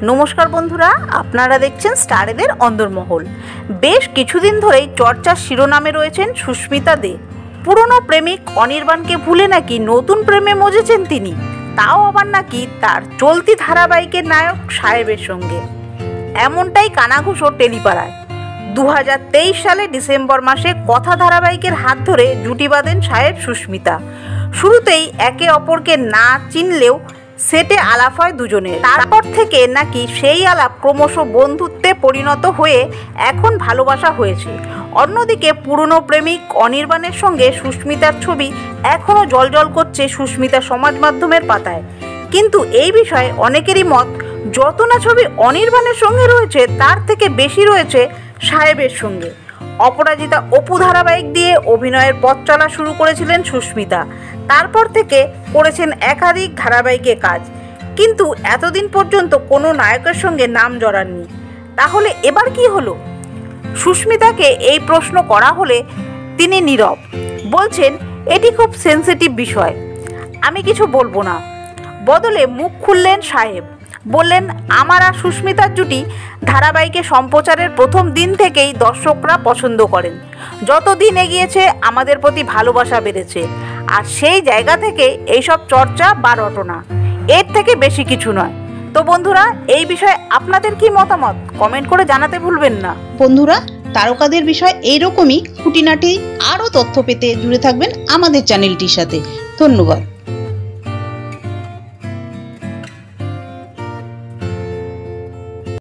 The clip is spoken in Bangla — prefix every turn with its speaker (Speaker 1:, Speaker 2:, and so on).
Speaker 1: নমস্কার বন্ধুরা, আপনারা দেখছেন স্টারেদের অন্দরমহল। বেশ কিছুদিন ধরেই চর্চার শিরোনামে রয়েছেন সুস্মিতা দে। পুরনো প্রেমিক অনির্বাণকে ভুলে নাকি নতুন প্রেমে মজেছেন তিনি, তাও আবার নাকি তার চলতি ধারাবাহিকের নায়ক সাহেবের সঙ্গে। এমনটাই কানাঘুষো টেলিপাড়ায়। 2023 সালে ডিসেম্বর মাসে কথা ধারাবাহিকের হাত ধরে জুটি বাঁধেন সাহেব সুস্মিতা। শুরুতেই একে অপরকে না চিনলেও সেটে আলাপ হয় দুজনের। তারপর থেকে নাকি সেই আলাপ ক্রমশ বন্ধুত্বে পরিণত হয়ে এখন ভালোবাসা হয়েছে। অন্যদিকে পুরনো প্রেমিক অনির্বাণের সঙ্গে সুস্মিতার ছবি এখনও জলজল করছে সুস্মিতা সমাজ মাধ্যমের পাতায়। কিন্তু এই বিষয়ে অনেকেরই মত, যত না ছবি অনির্বাণের সঙ্গে রয়েছে তার থেকে বেশি রয়েছে সাহেবের সঙ্গে। অপরাজিতা অপু ধারাবাহিক দিয়ে অভিনয়ের পথ চলা শুরু করেছিলেন সুস্মিতা। তারপর থেকে করেছেন একাধিক ধারাবাহিকে কাজ, কিন্তু এতদিন পর্যন্ত কোনো নায়কের সঙ্গে নাম জড়াননি। তাহলে এবার কি হলো? সুস্মিতাকে এই প্রশ্ন করা হলে তিনি নীরব, বলছেন এটি খুব সেন্সিটিভ বিষয়, আমি কিছু বলবো না। বদলে মুখ খুললেন সাহেব, বললেন আমার আর সুস্মিতার জুটি ধারাবাহিকে সম্প্রচারের প্রথম দিন থেকেই দর্শকরা পছন্দ করেন। যত দিন এগিয়েছে আমাদের প্রতি ভালোবাসা বেড়েছে, আর সেই জায়গা থেকে এইসব চর্চা বা রটনা, এর থেকে বেশি কিছু নয়। তো বন্ধুরা, এই বিষয়ে আপনাদের কি মতামত কমেন্ট করে জানাতে ভুলবেন না।
Speaker 2: বন্ধুরা, তারকাদের বিষয় এইরকমই খুঁটিনাটি আরও তথ্য পেতে জুড়ে থাকবেন আমাদের চ্যানেলটির সাথে। ধন্যবাদ।